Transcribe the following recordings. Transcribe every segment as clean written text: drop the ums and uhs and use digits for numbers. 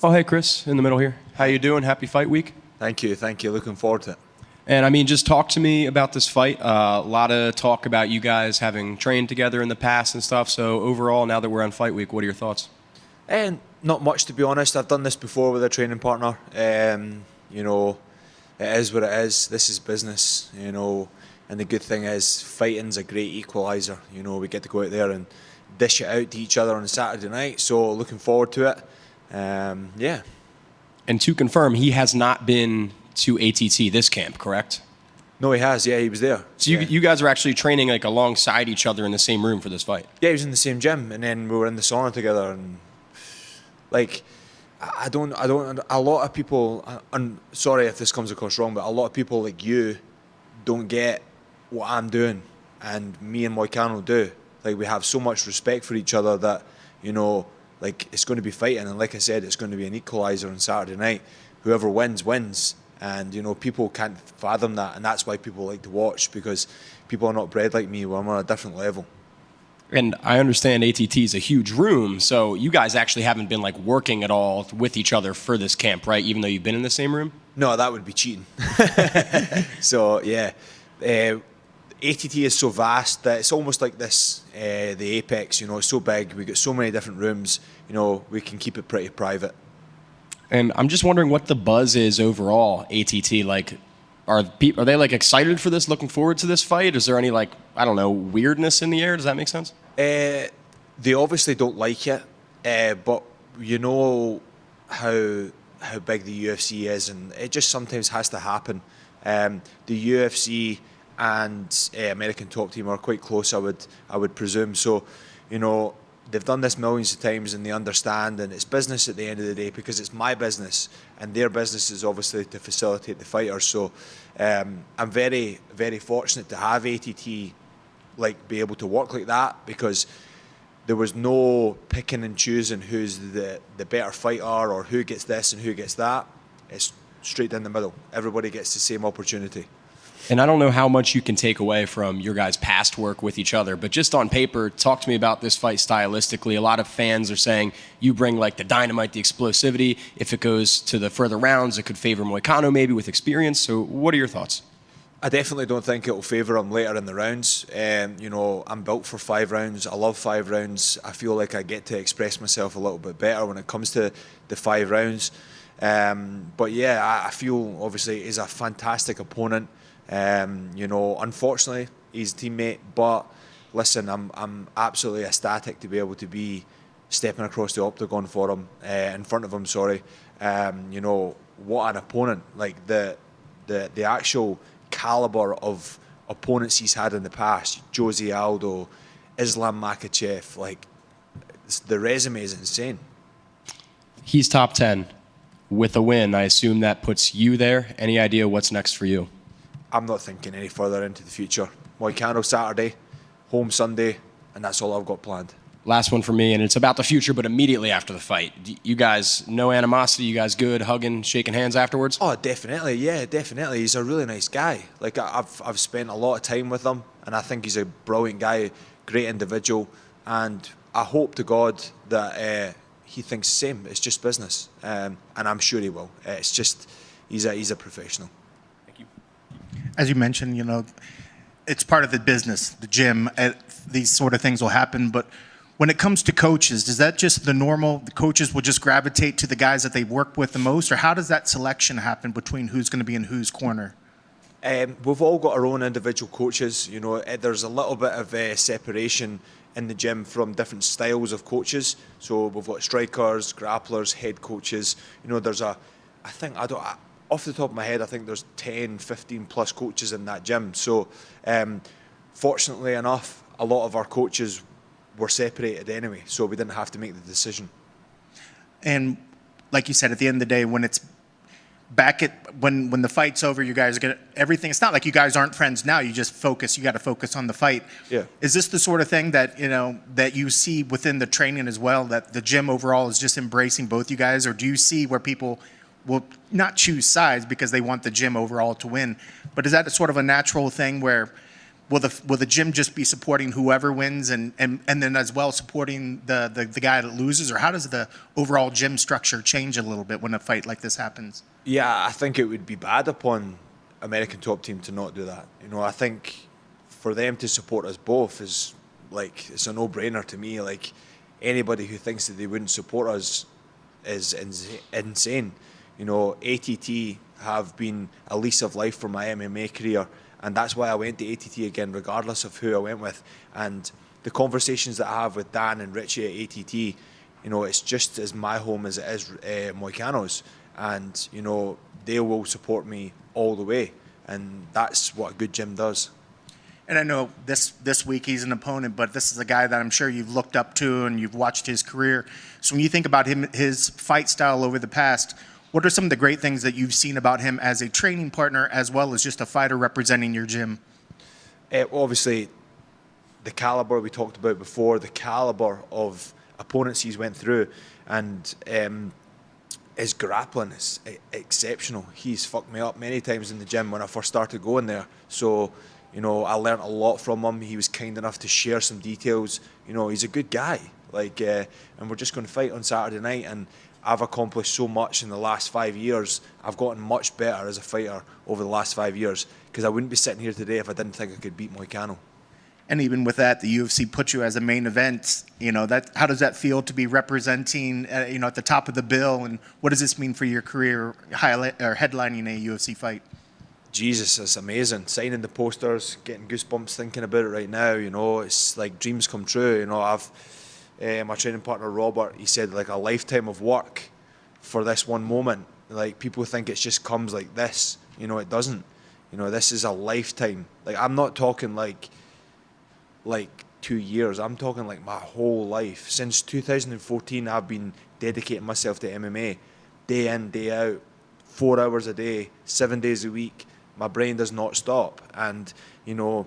Oh, hey, Chris, in the middle here. How you doing? Happy fight week. Thank you. Looking forward to it. And I mean, just talk to me about this fight. A lot of talk about you guys having trained together in the past and stuff. So overall, now that we're on fight week, what are your thoughts? And not much, to be honest. I've done this before with a training partner. You know, it is what it is. This is business, you know. And the good thing is, fighting's a great equalizer. You know, we get to go out there and dish it out to each other on a Saturday night. So looking forward to it. Yeah. And to confirm, he has not been to ATT this camp, correct? No, he has. Yeah, he was there. So yeah. you guys are actually training like alongside each other in the same room for this fight? Yeah, he was in the same gym, and then we were in the sauna together. And like, I don't. A lot of people. I'm sorry if this comes across wrong, but a lot of people like you don't get what I'm doing, and me and Moicano do. Like, we have so much respect for each other that, you know, like, it's going to be fighting, and like I said, it's going to be an equalizer on Saturday night. Whoever wins, wins. And, you know, people can't fathom that, and that's why people like to watch, because people are not bred like me. Well, I'm on a different level. And I understand ATT is a huge room, so you guys actually haven't been, like, working at all with each other for this camp, right, even though you've been in the same room? No, that would be cheating. So, yeah. ATT is so vast that it's almost like this, the Apex, you know, it's so big, we got so many different rooms, you know, we can keep it pretty private. And I'm just wondering what the buzz is overall, ATT. Like, are they like excited for this, looking forward to this fight? Is there any, like, I don't know, weirdness in the air? Does that make sense? They obviously don't like it, but you know how big the UFC is, and it just sometimes has to happen. The UFC and American Top Team are quite close, I would presume. So, you know, they've done this millions of times, and they understand, and it's business at the end of the day, because it's my business, and their business is obviously to facilitate the fighters. So I'm very, very fortunate to have ATT like be able to work like that, because there was no picking and choosing who's the better fighter or who gets this and who gets that. It's straight down the middle. Everybody gets the same opportunity. And I don't know how much you can take away from your guys' past work with each other, but just on paper, talk to me about this fight stylistically. A lot of fans are saying you bring like the dynamite, the explosivity. If it goes to the further rounds, it could favor Moicano maybe with experience. So what are your thoughts? I definitely don't think it will favour him later in the rounds. You know, I'm built for 5 rounds. I love 5 rounds. I feel like I get to express myself a little bit better when it comes to the 5 rounds. But yeah, I feel obviously he's a fantastic opponent. You know, unfortunately, he's a teammate, but listen, I'm absolutely ecstatic to be able to be stepping across the octagon for him, in front of him, sorry. You know, what an opponent. Like, the actual caliber of opponents he's had in the past, Jose Aldo, Islam Makhachev, like, the resume is insane. He's top 10 with a win. I assume that puts you there. Any idea what's next for you? I'm not thinking any further into the future. Moicano Saturday, home Sunday, and that's all I've got planned. Last one for me, and it's about the future, but immediately after the fight. You guys, no animosity? You guys good, hugging, shaking hands afterwards? Oh, definitely, yeah, definitely. He's a really nice guy. Like, I've spent a lot of time with him, and I think he's a brilliant guy, great individual, and I hope to God that he thinks the same. It's just business, and I'm sure he will. It's just, he's a professional. As you mentioned, you know, it's part of the business, the gym. These sort of things will happen. But when it comes to coaches, is that just the normal? The coaches will just gravitate to the guys that they work with the most? Or how does that selection happen between who's going to be in whose corner? We've all got our own individual coaches. You know, there's a little bit of separation in the gym from different styles of coaches. So we've got strikers, grapplers, head coaches. You know, there's off the top of my head, I think there's 10, 15 plus coaches in that gym. So fortunately enough, a lot of our coaches were separated anyway, so we didn't have to make the decision. And like you said, at the end of the day, when it's back at when the fight's over, you guys are gonna everything. It's not like you guys aren't friends now. You just focus. You got to focus on the fight. Yeah. Is this the sort of thing that that you see within the training as well? That the gym overall is just embracing both you guys, or do you see where people will not choose sides because they want the gym overall to win? But is that a sort of a natural thing where will the gym just be supporting whoever wins and then as well supporting the guy that loses, or how does the overall gym structure change a little bit when a fight like this happens? Yeah, I think it would be bad upon American Top Team to not do that. I think for them to support us both is like, it's a no-brainer to me. Like, anybody who thinks that they wouldn't support us is insane. ATT have been a lease of life for my MMA career, and that's why I went to ATT again, regardless of who I went with. And the conversations that I have with Dan and Richie at ATT, it's just as my home as it is Moicano's. And, they will support me all the way. And that's what a good gym does. And I know this week he's an opponent, but this is a guy that I'm sure you've looked up to and you've watched his career. So when you think about him, his fight style over the past, what are some of the great things that you've seen about him as a training partner as well as just a fighter representing your gym? Obviously, the caliber we talked about before, the caliber of opponents he's went through, and his grappling is exceptional. He's fucked me up many times in the gym when I first started going there. So, I learned a lot from him. He was kind enough to share some details. He's a good guy. And we're just going to fight on Saturday night. And I've accomplished so much in the last 5 years. I've gotten much better as a fighter over the last 5 years, because I wouldn't be sitting here today if I didn't think I could beat Moicano. And even with that, the UFC put you as a main event. How does that feel to be representing, at the top of the bill? And what does this mean for your career, headlining a UFC fight? Jesus, it's amazing. Signing the posters, getting goosebumps thinking about it right now. It's like dreams come true. I've my training partner Robert, he said like a lifetime of work for this one moment. Like, people think it just comes like this. It doesn't. This is a lifetime. Like, I'm not talking like 2 years. I'm talking like my whole life. Since 2014, I've been dedicating myself to MMA, day in, day out, 4 hours a day, 7 days a week. My brain does not stop. And, I'm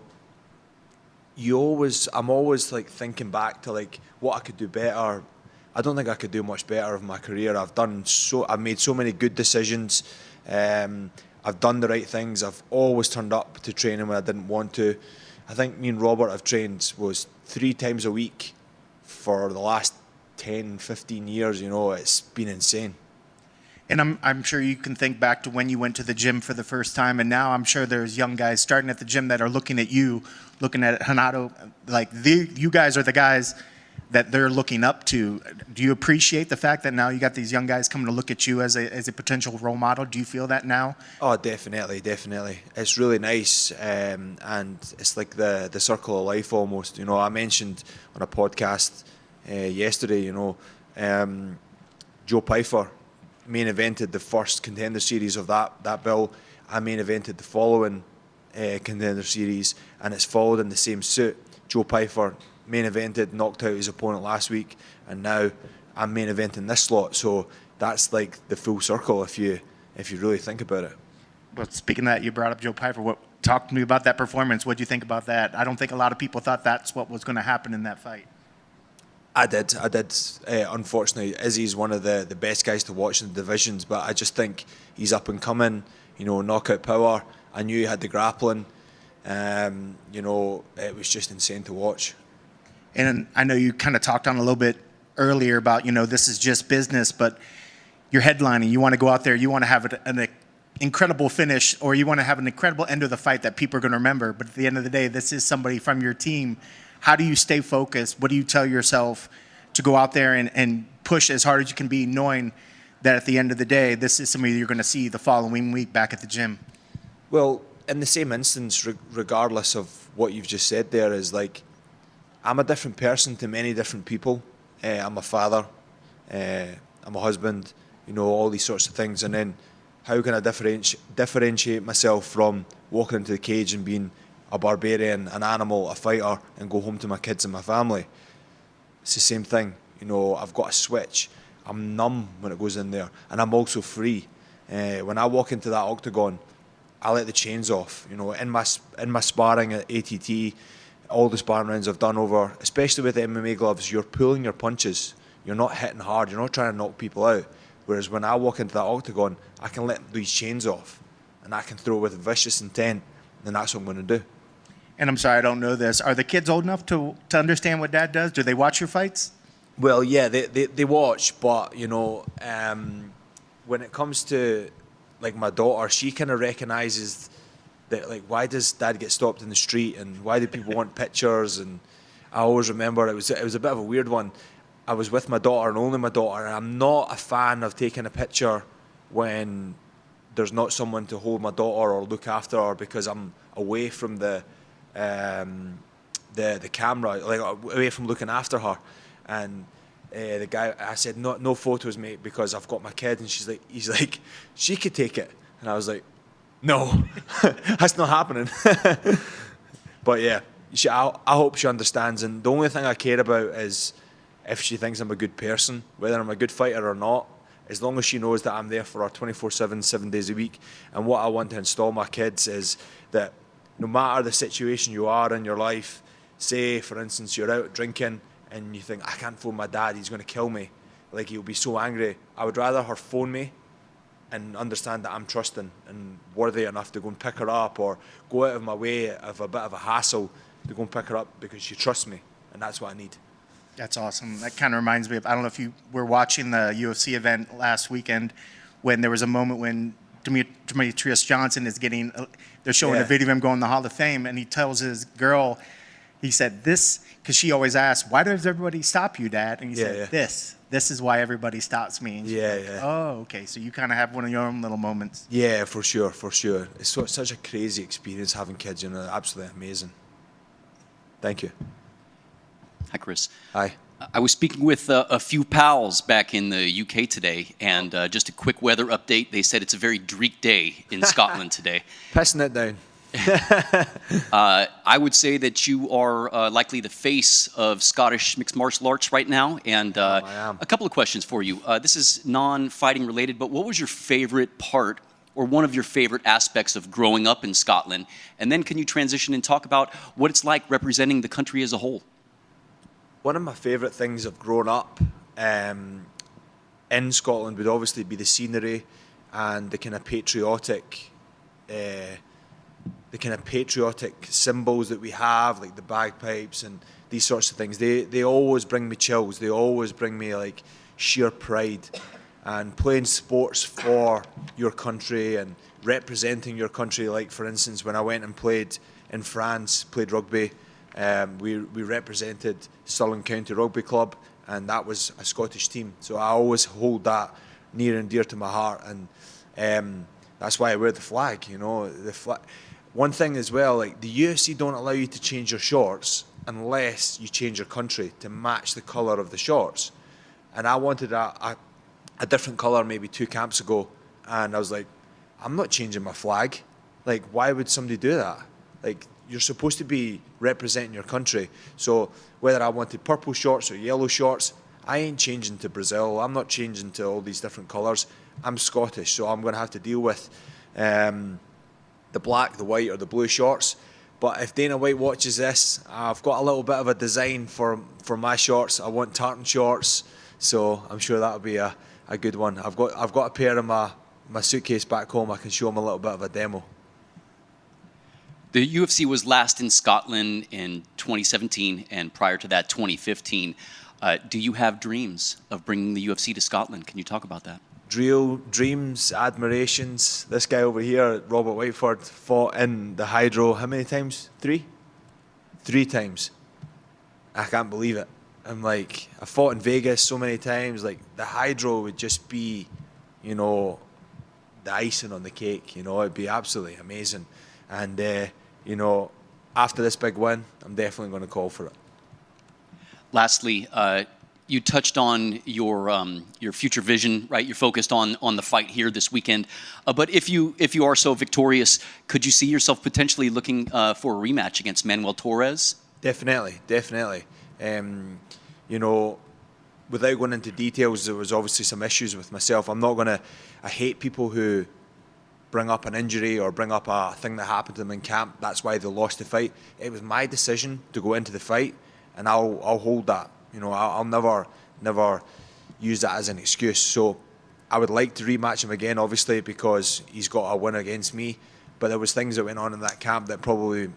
always like thinking back to like what I could do better. I don't think I could do much better of my career. I've made so many good decisions. I've done the right things. I've always turned up to training when I didn't want to. I think me and Robert have trained 3 times a week for the last 10, 15 years. It's been insane. And I'm sure you can think back to when you went to the gym for the first time, and now I'm sure there's young guys starting at the gym that are looking at you, looking at Renato, like you guys are the guys that they're looking up to. Do you appreciate the fact that now you got these young guys coming to look at you as a potential role model? Do you feel that now? Oh, definitely. It's really nice, and it's like the circle of life almost. I mentioned on a podcast yesterday, Joe Pyfer main evented the first Contender Series of that bill. I main evented the following Contender Series, and it's followed in the same suit. Joe Pyfer main evented, knocked out his opponent last week, and now I'm main eventing this slot. So that's like the full circle if you really think about it. Well, speaking of that, you brought up Joe Pyfer. Talk to me about that performance. What do you think about that? I don't think a lot of people thought that's what was going to happen in that fight. I did. Unfortunately, Izzy's one of the best guys to watch in the divisions, but I just think he's up and coming. Knockout power. I knew he had the grappling. It was just insane to watch. And I know you kind of talked on a little bit earlier about, this is just business, but you're headlining. You want to go out there. You want to have an incredible finish, or you want to have an incredible end of the fight that people are going to remember. But at the end of the day, this is somebody from your team. How do you stay focused? What do you tell yourself to go out there and push as hard as you can be, knowing that at the end of the day, this is somebody you're going to see the following week back at the gym? Well, in the same instance, regardless of what you've just said there, is like, I'm a different person to many different people. I'm a father, I'm a husband, all these sorts of things. And then how can I differentiate myself from walking into the cage and being a barbarian, an animal, a fighter, and go home to my kids and my family? It's the same thing. I've got a switch. I'm numb when it goes in there, and I'm also free. When I walk into that octagon, I let the chains off. In my sparring at ATT, all the sparring rounds I've done over, especially with the MMA gloves, you're pulling your punches. You're not hitting hard. You're not trying to knock people out. Whereas when I walk into that octagon, I can let these chains off, and I can throw with vicious intent, and that's what I'm going to do. And I'm sorry, I don't know this. Are the kids old enough to understand what Dad does? Do they watch your fights? Well, yeah, they watch, but when it comes to like my daughter, she kind of recognizes that, like, why does Dad get stopped in the street, and why do people want pictures? And I always remember it was a bit of a weird one. I was with my daughter and only my daughter, and I'm not a fan of taking a picture when there's not someone to hold my daughter or look after her, because I'm away from the camera, like away from looking after her. And the guy, I said, no photos, mate, because I've got my kid. And he's like, she could take it. And I was like, no, that's not happening. But yeah, I hope she understands. And the only thing I care about is if she thinks I'm a good person, whether I'm a good fighter or not, as long as she knows that I'm there for her 24/7, 7 days a week. And what I want to install my kids is that no matter the situation you are in your life, say, for instance, you're out drinking and you think, I can't phone my dad, he's going to kill me. Like, he'll be so angry. I would rather her phone me and understand that I'm trusting and worthy enough to go and pick her up, or go out of my way of a bit of a hassle to go and pick her up because she trusts me. And that's what I need. That's awesome. That kind of reminds me of, I don't know if you were watching the UFC event last weekend when there was a moment when Demetrius Johnson is getting, they're showing a video of him going to the Hall of Fame, and he tells his girl, he said, this, because she always asks, why does everybody stop you, Dad? And he said, this is why everybody stops me. And she's like, oh, okay. So you kind of have one of your own little moments. Yeah, for sure, for sure. It's such a crazy experience having kids, absolutely amazing. Thank you. Hi, Chris. Hi. I was speaking with a few pals back in the UK today, and just a quick weather update. They said it's a very dreek day in Scotland today. Pissing it down. I would say that you are likely the face of Scottish mixed martial arts right now, and I am. a couple of questions for you. This is non-fighting related, but what was your favorite part or one of your favorite aspects of growing up in Scotland? And then can you transition and talk about what it's like representing the country as a whole? One of my favourite things of growing up in Scotland would obviously be the scenery and the kind of patriotic symbols that we have, like the bagpipes and these sorts of things. They always bring me chills. They always bring me like sheer pride. And playing sports for your country and representing your country, like for instance when I went and played in France, played rugby, we represented Stirling County Rugby Club, and that was a Scottish team. So I always hold that near and dear to my heart, and that's why I wear the flag. One thing as well, like the UFC don't allow you to change your shorts unless you change your country to match the colour of the shorts. And I wanted a different colour maybe 2 camps ago, and I was like, I'm not changing my flag. Like, why would somebody do that? Like, you're supposed to be representing your country. So whether I wanted purple shorts or yellow shorts, I ain't changing to Brazil. I'm not changing to all these different colours. I'm Scottish, so I'm going to have to deal with the black, the white or the blue shorts. But if Dana White watches this, I've got a little bit of a design for my shorts. I want tartan shorts, so I'm sure that'll be a good one. I've got a pair in my suitcase back home. I can show them a little bit of a demo. The UFC was last in Scotland in 2017, and prior to that, 2015. Do you have dreams of bringing the UFC to Scotland? Can you talk about that? Dreams, admirations. This guy over here, Robert Whiteford, fought in the Hydro how many times? 3? 3 times. I can't believe it. I'm like, I fought in Vegas so many times. Like, the Hydro would just be, the icing on the cake. It'd be absolutely amazing. And, after this big win, I'm definitely going to call for it. Lastly, you touched on your future vision, right? You're focused on the fight here this weekend. But if you are so victorious, could you see yourself potentially looking for a rematch against Manuel Torres? Definitely. Without going into details, there was obviously some issues with myself. I hate people who bring up an injury or bring up a thing that happened to them in camp. That's why they lost the fight. It was my decision to go into the fight, and I'll hold that. I'll never use that as an excuse. So I would like to rematch him again, obviously, because he's got a win against me. but there was things that went on in that camp that probably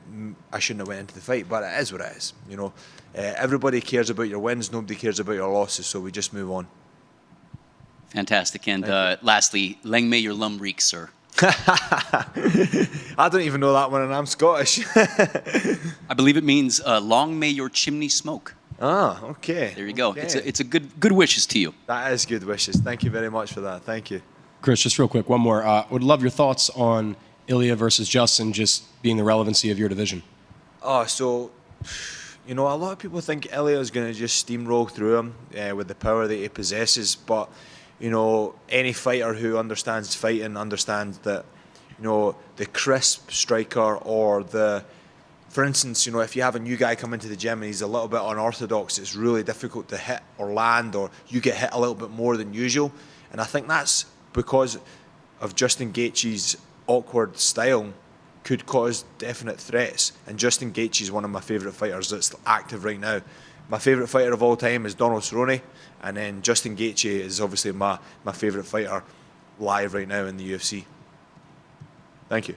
I shouldn't have went into the fight. But it is what it is. You know, everybody cares about your wins. Nobody cares about your losses. So we just move on. Fantastic. And lastly, Lang may your lum reek, sir. I don't even know that one, and I'm Scottish. I believe it means long may your chimney smoke. Ah, okay. There you go. Okay. It's a good wishes to you. That is good wishes. Thank you very much for that. Thank you. Chris, just real quick, one more. Would love your thoughts on Ilya versus Justin, just being the relevancy of your division. Oh, so, you know, a lot of people think Ilya is going to just steamroll through him with the power that he possesses, but, you know, any fighter who understands fighting understands that, you know, the crisp striker or the, for instance, you know, if you have a new guy come into the gym and he's a little bit unorthodox, it's really difficult to hit or land, or you get hit a little bit more than usual. And I think that's because of Justin Gaethje's awkward style could cause definite threats. And Justin Gaethje is one of my favourite fighters that's active right now. My favourite fighter of all time is Donald Cerrone, and then Justin Gaethje is obviously my favourite fighter live right now in the UFC. Thank you.